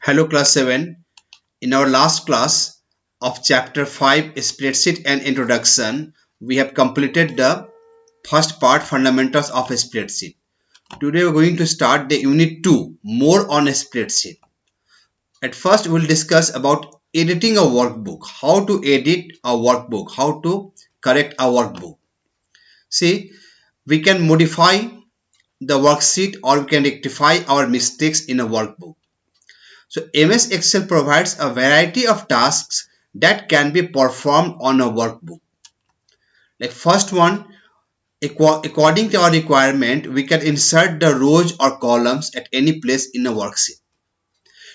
Hello class 7. In our last class of chapter 5 spreadsheet and introduction, we have completed the first part fundamentals of a spreadsheet. Today we are going to start the unit 2 more on a spreadsheet. At first we will discuss about editing a workbook, how to edit a workbook, how to correct a workbook. See, we can modify the worksheet or we can rectify our mistakes in a workbook. So MS Excel provides a variety of tasks that can be performed on a workbook. Like first one, according to our requirement, we can insert the rows or columns at any place in a worksheet.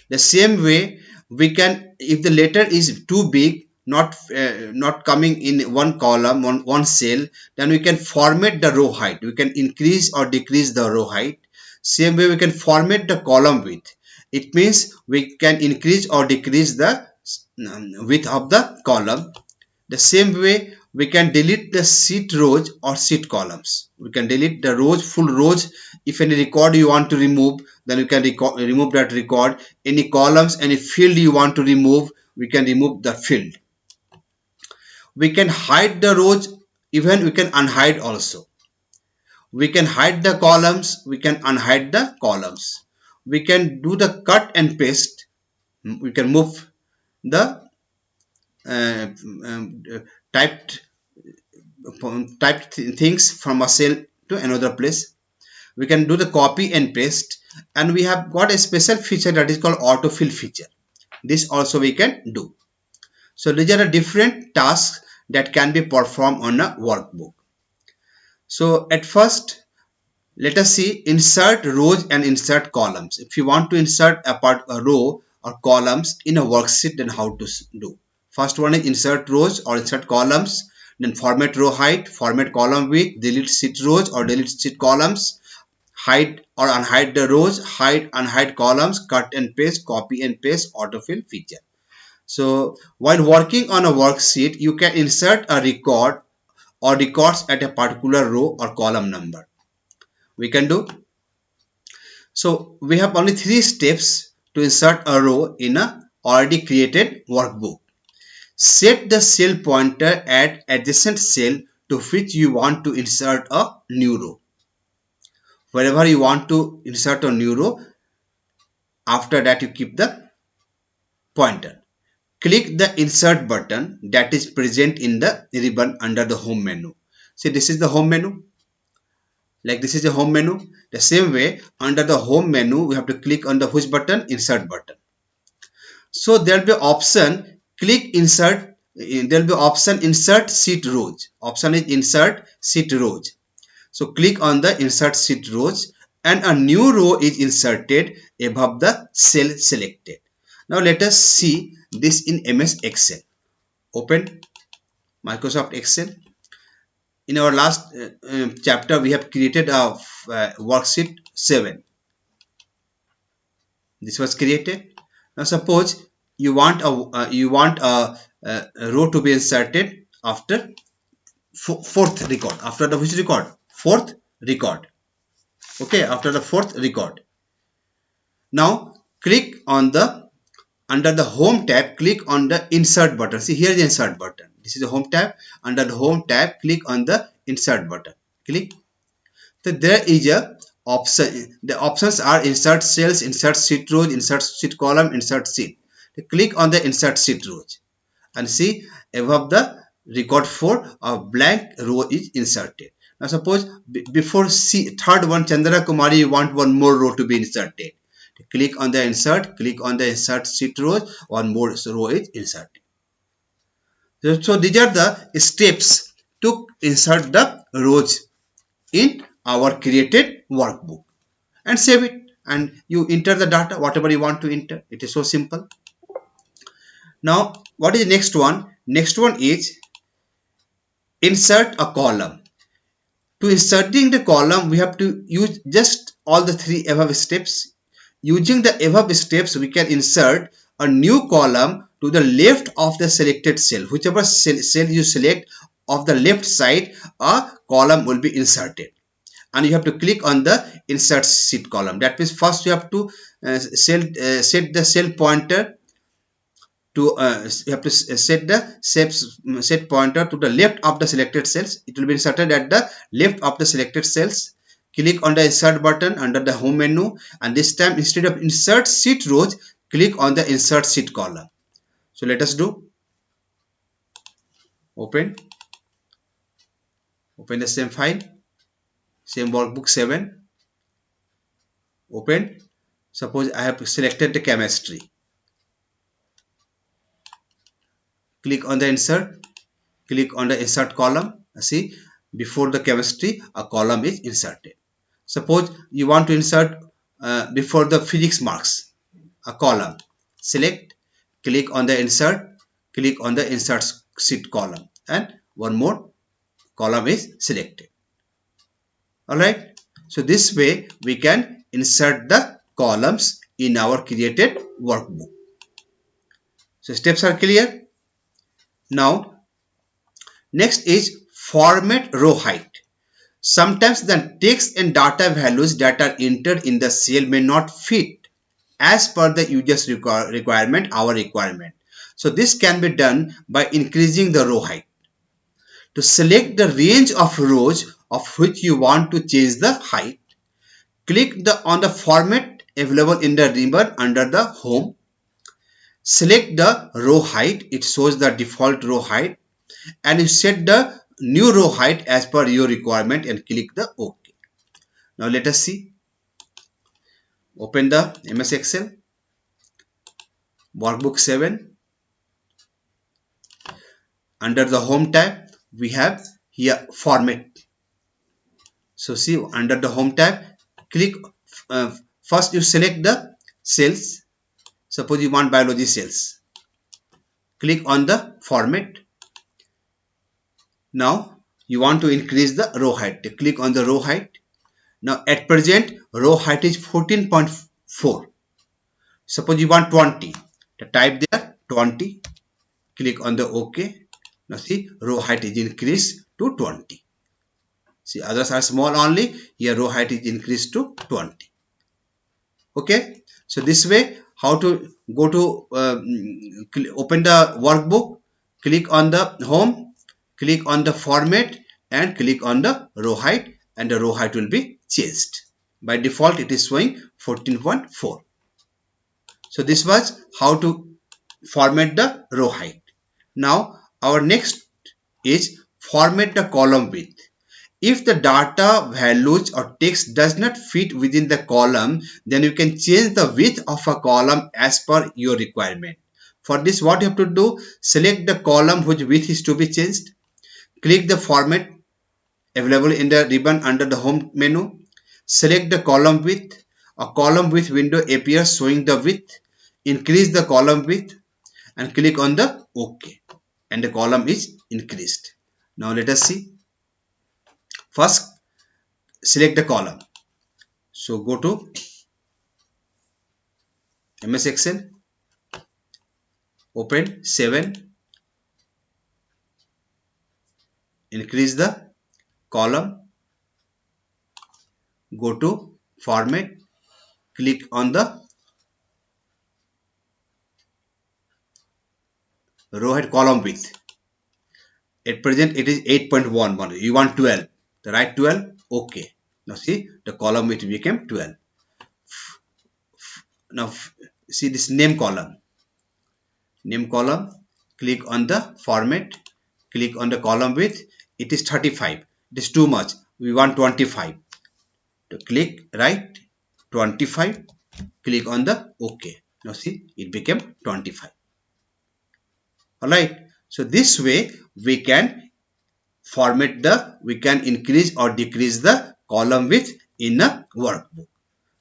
The same way, we can, if the letter is too big, not coming in one column, one cell, then we can format the row height. We can increase or decrease the row height. Same way, we can format the column width. It means we can increase or decrease the width of the column. The same way, we can delete the sheet rows or sheet columns. We can delete the rows, full rows. If any record you want to remove, then you can remove that record. Any columns, any field you want to remove, we can remove the field. We can hide the rows, even we can unhide also. We can hide the columns, we can unhide the columns. We can do the cut and paste. We can move the typed things from a cell to another place. We can do the copy and paste, and we have got a special feature that is called autofill feature. This also we can do. So these are the different tasks that can be performed on a workbook. So at first, let us see insert rows and insert columns. If you want to insert a row or columns in a worksheet, then how to do. First one is insert rows or insert columns, then format row height, format column width, delete sheet rows or delete sheet columns, hide or unhide the rows, hide, unhide columns, cut and paste, copy and paste, autofill feature. So while working on a worksheet, you can insert a record or records at a particular row or column number. We can do. So we have only 3 steps to insert a row in a already created workbook. Set the cell pointer at adjacent cell to which you want to insert a new row. Wherever you want to insert a new row, after that you keep the pointer. Click the insert button that is present in the ribbon under the home menu. See, this is the home menu. Like this is the home menu. The same way, under the home menu, we have to click on the which button? Insert button. So there will be option, click insert, there will be option insert sheet rows. Option is insert sheet rows. So click on the insert sheet rows and a new row is inserted above the cell selected. Now let us see this in MS Excel. Open Microsoft Excel. In our last chapter, we have created a worksheet 7. This was created. Now suppose you want a row to be inserted after fourth record. After the which record? Fourth record. Okay, after the fourth record. Now click on the under the home tab, click on the insert button. See, here is the insert button. This is the home tab. Under the home tab, click on the insert button. Click. So there is a option. The options are insert cells, insert sheet rows, insert sheet column, insert sheet. Click on the insert sheet rows and see above the record 4 a blank row is inserted. Now suppose before third one Chandra Kumari, you want one more row to be inserted. Click on the insert, click on the insert sheet rows, one more row is inserted. So these are the steps to insert the rows in our created workbook and save it, and you enter the data whatever you want to enter. It is so simple. Now what is the next one? Next one is insert a column. To inserting the column, we have to use just all the 3 above steps. Using the above steps, we can insert a new column to the left of the selected cell. Whichever cell you select, of the left side, a column will be inserted. and you have to click on the insert sheet column. That means first you have to set the cell pointer to you have to set the set pointer to the left of the selected cells. It will be inserted at the left of the selected cells. Click on the insert button under the home menu, and this time instead of insert sheet rows, click on the insert sheet column. So let us do. Open the same file, same workbook 7. Open. Suppose I have selected the chemistry. Click on the insert, click on the insert column. See, before the chemistry a column is inserted. Suppose you want to insert before the physics marks a column. Select, click on the insert, click on the insert sheet column, and one more column is selected. Alright, so this way we can insert the columns in our created workbook. So steps are clear. Now next is format row height. Sometimes the text and data values that are entered in the cell may not fit as per the user's requirement, our requirement. So this can be done by increasing the row height. To select the range of rows of which you want to change the height, click on the format available in the ribbon under the home. Select the row height. It shows the default row height, and you set the new row height as per your requirement and click the OK. Now let us see. Open the MS Excel, workbook 7. Under the home tab, we have here format. So see, under the home tab, click first you select the cells. Suppose you want biology cells. Click on the format. Now you want to increase the row height. Click on the row height. Now at present row height is 14.4. Suppose you want 20. Type there 20. Click on the OK. Now see, row height is increased to 20. See, others are small only. Here row height is increased to 20. Okay. So this way, how to go to open the workbook, click on the home, click on the format, and click on the row height, and the row height will be changed. By default it is showing 14.4. So this was how to format the row height. Now our next is format the column width. If the data, values or text does not fit within the column, then you can change the width of a column as per your requirement. For this, what you have to do, select the column whose width is to be changed. Click the format available in the ribbon under the home menu. Select the column width. A column width window appears showing the width. Increase the column width and click on the OK, and the column is increased. Now let us see. First, select the column. So go to MS Excel, open 7, increase the column, go to format, click on the row height column width. At present it is 8.11. You want 12. The right 12. OK. Now see, the column width became 12. Now see this name column. Name column. Click on the format. Click on the column width. It is 35. It is too much. We want 25. To click right 25. Click on the OK. Now see, it became 25. Alright. So this way we can we can increase or decrease the column width in a workbook.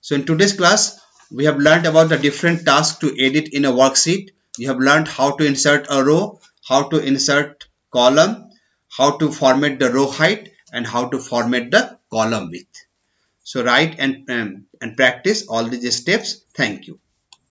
So in today's class, we have learned about the different tasks to edit in a worksheet. You have learned how to insert a row, how to insert column, how to format the row height, and how to format the column width. So write and practice all these steps. Thank you.